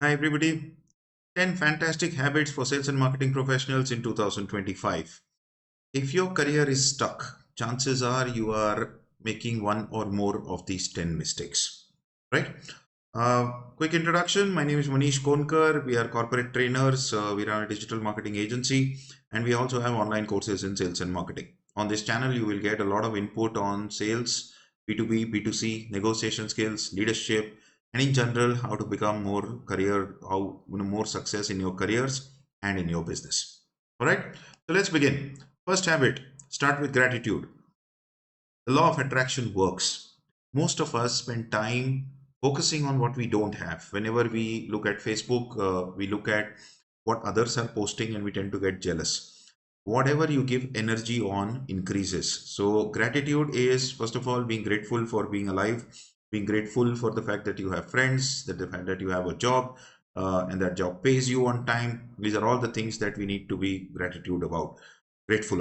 Hi, everybody. 10 fantastic habits for sales and marketing professionals in 2025. If your career is stuck, chances are you are making one or more of these 10 mistakes, right? Quick introduction. My name is Maneesh Konkar. We are corporate trainers. We run a digital marketing agency, and we also have online courses in sales and marketing. On this channel, you will get a lot of input on sales, B2B, B2C, negotiation skills, leadership, and in general, how to become more career, more success in your careers and in your business. All right. So let's begin. First habit: start with gratitude. The law of attraction works. Most of us spend time focusing on what we don't have. Whenever we look at Facebook, we look at what others are posting and we tend to get jealous. Whatever you give energy on increases. So, gratitude is first of all being grateful for being alive, being grateful for the fact that you have friends, that the fact that you have a job, and that job pays you on time. These are all the things that we need to be grateful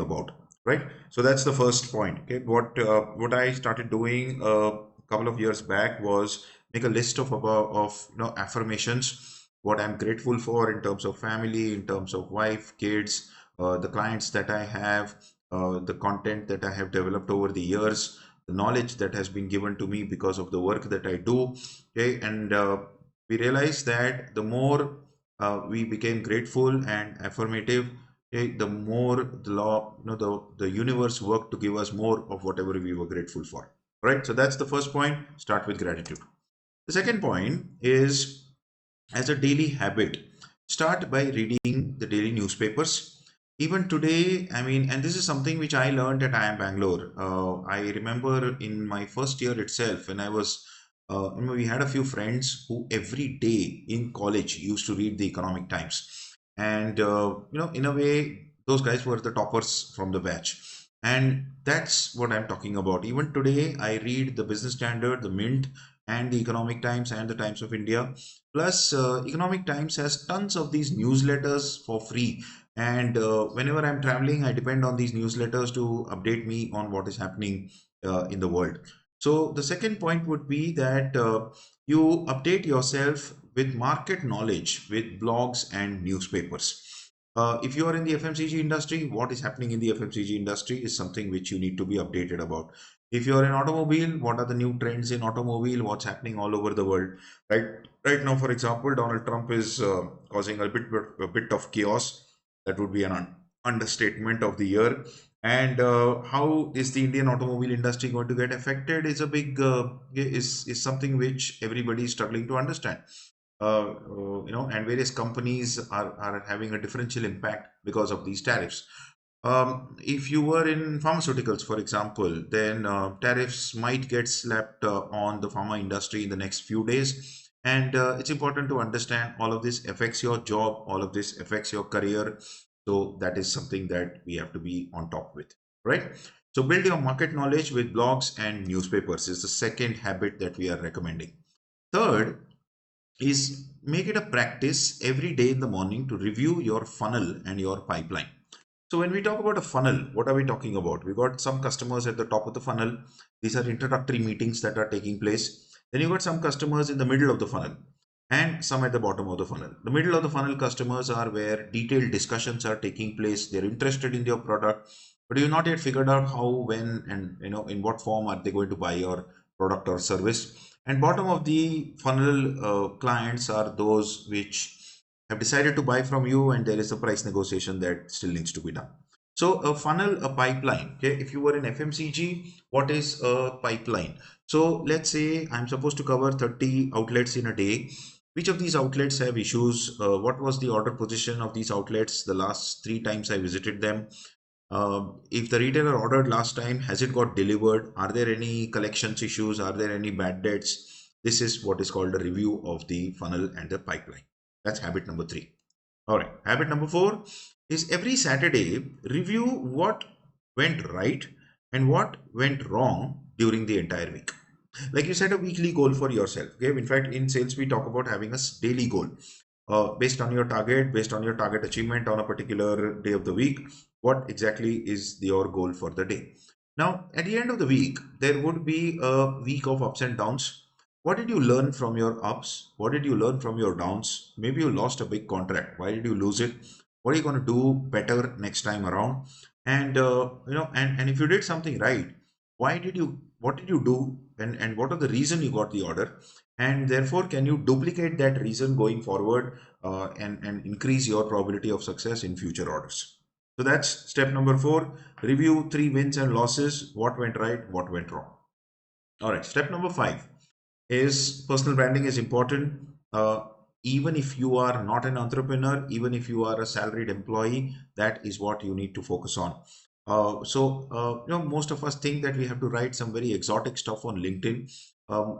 about, right? So that's the first point. Okay, what I started doing a couple of years back was make a list of affirmations, what I'm grateful for in terms of family, in terms of wife, kids, the clients that I have, the content that I have developed over the years, the knowledge that has been given to me because of the work that I do. Okay, and we realized that the more we became grateful and affirmative, okay, the more the law, the universe worked to give us more of whatever we were grateful for. Right. So that's the first point. Start with gratitude. The second point is, as a daily habit, start by reading the daily newspapers. Even today, I mean, and this is something which I learned at IIM Bangalore. I remember in my first year itself, when I was, we had a few friends who every day in college used to read the Economic Times. And, in a way, those guys were the toppers from the batch. And that's what I'm talking about. Even today, I read the Business Standard, the Mint, and the Economic Times and the Times of India. Plus, Economic Times has tons of these newsletters for free. And whenever I'm traveling, I depend on these newsletters to update me on what is happening in the world. So, the second point would be that you update yourself with market knowledge with blogs and newspapers. If you are in the FMCG industry, what is happening in the FMCG industry is something which you need to be updated about. If you are in automobile, what are the new trends in automobile? What's happening all over the world? Right, right now, for example, Donald Trump is causing a bit of chaos. That would be an understatement of the year. And how is the Indian automobile industry going to get affected? Is a big is something which everybody is struggling to understand. And various companies are having a differential impact because of these tariffs. If you were in pharmaceuticals, for example, then tariffs might get slapped on the pharma industry in the next few days. And it's important to understand all of this affects your job, all of this affects your career. So that is something that we have to be on top with, right? So build your market knowledge with blogs and newspapers is the second habit that we are recommending. Third is make it a practice every day in the morning to review your funnel and your pipeline. So when we talk about a funnel, what are we talking about? We got some customers at the top of the funnel. These are introductory meetings that are taking place. Then you got some customers in the middle of the funnel and some at the bottom of the funnel. The middle of the funnel customers are where detailed discussions are taking place. They're interested in your product, but you've not yet figured out how, when, and in what form are they going to buy your product or service. And bottom of the funnel clients are those which have decided to buy from you, and there is a price negotiation that still needs to be done. So a funnel, a pipeline. Okay, if you were in FMCG, what is a pipeline? So let's say I'm supposed to cover 30 outlets in a day. Which of these outlets have issues? What was the order position of these outlets the last three times I visited them? If the retailer ordered last time, has it got delivered? Are there any collections issues? Are there any bad debts? This is what is called a review of the funnel and the pipeline. That's habit number three. All right. Habit number four is every Saturday, review what went right and what went wrong during the entire week. Like you set a weekly goal for yourself. Okay. In fact, in sales, we talk about having a daily goal based on your target achievement on a particular day of the week. What exactly is your goal for the day? Now, at the end of the week, there would be a week of ups and downs. What did you learn from your ups? What did you learn from your downs? Maybe you lost a big contract. Why did you lose it? What are you going to do better next time around? And and if you did something right, what did you do, and what are the reason you got the order? And therefore, can you duplicate that reason going forward, and increase your probability of success in future orders? So that's step number 4. Review 3 wins and losses. What went right? What went wrong? All right. Step number 5 is personal branding is important. Even if you are not an entrepreneur, even if you are a salaried employee, that is what you need to focus on. Most of us think that we have to write some very exotic stuff on LinkedIn.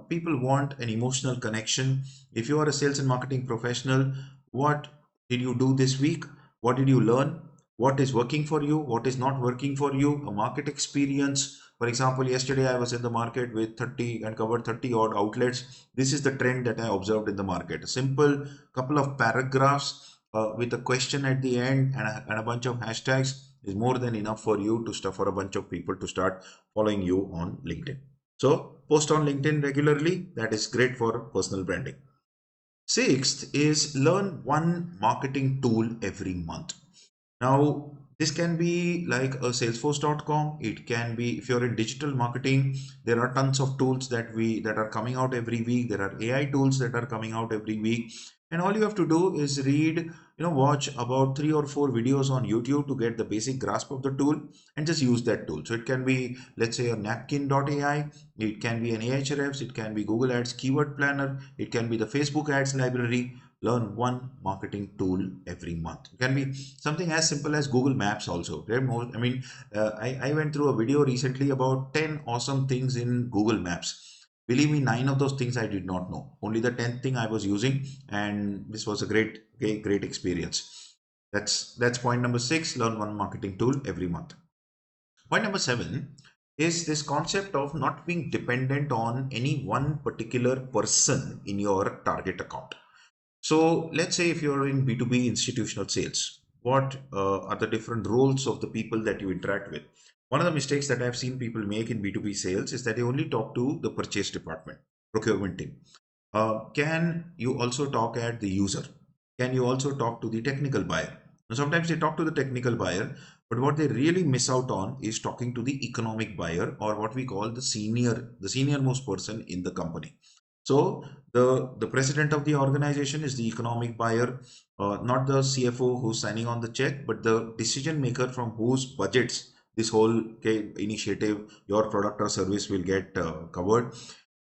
People want an emotional connection. If you are a sales and marketing professional, what did you do this week? What did you learn? What is working for you? What is not working for you? A market experience. For example, yesterday I was in the market with 30 and covered 30 odd outlets. This is the trend that I observed in the market. A simple couple of paragraphs with a question at the end and a bunch of hashtags is more than enough for you to stuff for a bunch of people to start following you on LinkedIn. So post on LinkedIn regularly. That is great for personal branding. Sixth is learn one marketing tool every month. Now, this can be like a salesforce.com. It can be, if you're in digital marketing, there are tons of tools that are coming out every week. There are AI tools that are coming out every week. And all you have to do is read, watch about 3 or 4 videos on YouTube to get the basic grasp of the tool and just use that tool. So it can be, let's say, a napkin.ai, it can be an Ahrefs, it can be Google Ads keyword planner, it can be the Facebook ads library. Learn one marketing tool every month. It can be something as simple as Google Maps also. I went through a video recently about 10 awesome things in Google Maps. Believe me, 9 of those things I did not know. Only the 10th thing I was using, and this was a great experience. That's point number 6. Learn one marketing tool every month. Point number 7 is this concept of not being dependent on any one particular person in your target account. So let's say if you're in B2B institutional sales, what are the different roles of the people that you interact with? One of the mistakes that I've seen people make in B2B sales is that they only talk to the purchase department, procurement team. Can you also talk at the user? Can you also talk to the technical buyer? Now, sometimes they talk to the technical buyer, but what they really miss out on is talking to the economic buyer, or what we call the senior most person in the company. So the president of the organization is the economic buyer, not the CFO who's signing on the check, but the decision maker from whose budgets this whole initiative, your product or service will get covered.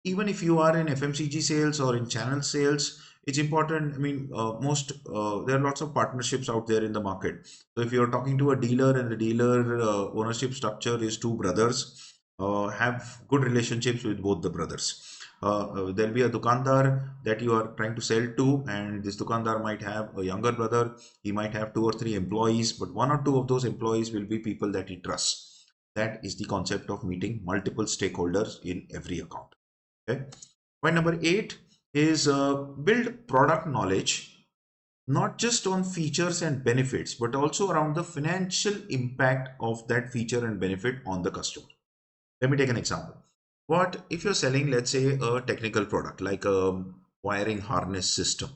Even if you are in FMCG sales or in channel sales, it's important. I mean, there are lots of partnerships out there in the market. So if you're talking to a dealer and the dealer ownership structure is two brothers, have good relationships with both the brothers. There'll be a dukandar that you are trying to sell to, and this dukandar might have a younger brother. He might have 2 or 3 employees, but 1 or 2 of those employees will be people that he trusts. That is the concept of meeting multiple stakeholders in every account. Okay. Point number 8 is build product knowledge, not just on features and benefits, but also around the financial impact of that feature and benefit on the customer. Let me take an example. What if you're selling, let's say, a technical product like a wiring harness system,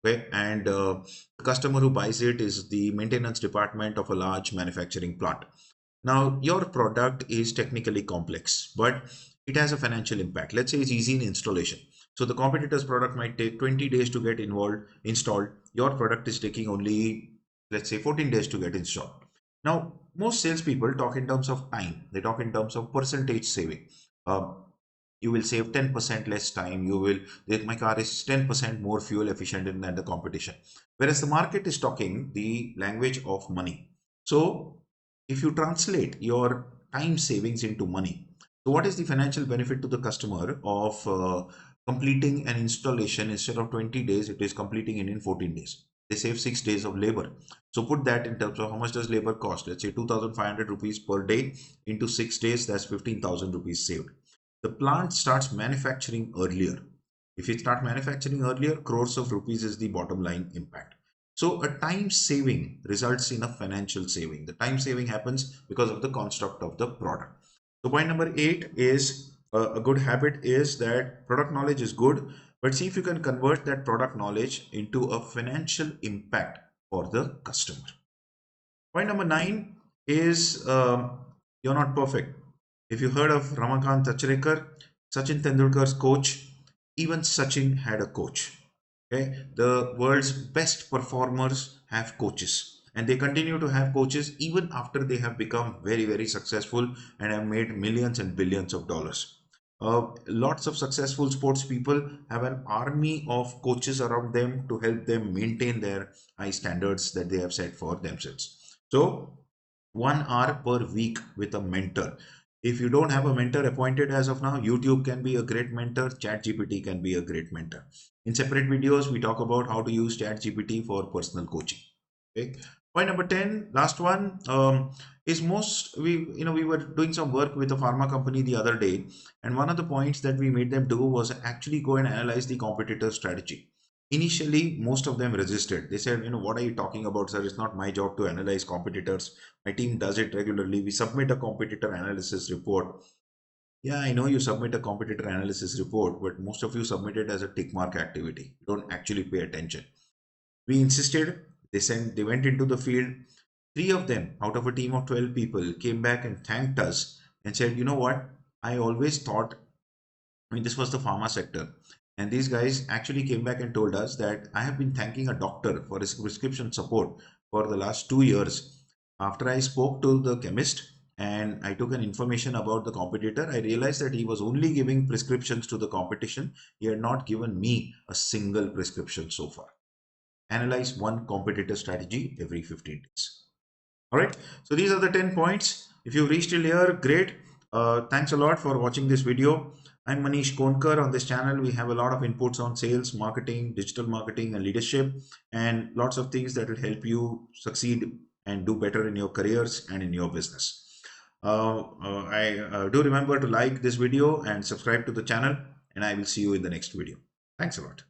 okay? And the customer who buys it is the maintenance department of a large manufacturing plant. Now, your product is technically complex, but it has a financial impact. Let's say it's easy in installation. So the competitor's product might take 20 days to get installed. Your product is taking only, let's say, 14 days to get installed. Now, most salespeople talk in terms of time. They talk in terms of percentage saving. You will save 10% less time. My car is 10% more fuel efficient than the competition. Whereas the market is talking the language of money. So if you translate your time savings into money, so what is the financial benefit to the customer of completing an installation? Instead of 20 days, it is completing in 14 days. They save 6 days of labor. So put that in terms of how much does labor cost? Let's say 2,500 rupees per day into 6 days, that's 15,000 rupees saved. The plant starts manufacturing earlier. If you start manufacturing earlier, crores of rupees is the bottom line impact. So a time saving results in a financial saving. The time saving happens because of the construct of the product. So point number 8 is A good habit is that product knowledge is good, but see if you can convert that product knowledge into a financial impact for the customer. Point number nine is you're not perfect. If you heard of Ramakant Achrekar, Sachin Tendulkar's coach, even Sachin had a coach. Okay, the world's best performers have coaches, and they continue to have coaches even after they have become very, very successful and have made millions and billions of dollars. Lots of successful sports people have an army of coaches around them to help them maintain their high standards that they have set for themselves. So, 1 hour per week with a mentor. If you don't have a mentor appointed as of now, YouTube can be a great mentor, ChatGPT can be a great mentor. In separate videos, we talk about how to use ChatGPT for personal coaching. Okay. Point number 10, last one, is most we were doing some work with a pharma company the other day, and one of the points that we made them do was actually go and analyze the competitor strategy. Initially, most of them resisted. They said, what are you talking about, sir? It's not my job to analyze competitors. My team does it regularly. We submit a competitor analysis report. Yeah, I know you submit a competitor analysis report, but most of you submit it as a tick mark activity. You don't actually pay attention. We insisted. They went into the field. Three of them out of a team of 12 people came back and thanked us and said, you know what? I always thought, this was the pharma sector. And these guys actually came back and told us that I have been thanking a doctor for his prescription support for the last 2 years. After I spoke to the chemist and I took an information about the competitor, I realized that he was only giving prescriptions to the competition. He had not given me a single prescription so far. Analyze one competitor strategy every 15 days. All right. So these are the 10 points. If you've reached till here, great. Thanks a lot for watching this video. I'm Maneesh Konkar. On this channel, we have a lot of inputs on sales, marketing, digital marketing, and leadership, and lots of things that will help you succeed and do better in your careers and in your business. I do remember to like this video and subscribe to the channel, and I will see you in the next video. Thanks a lot.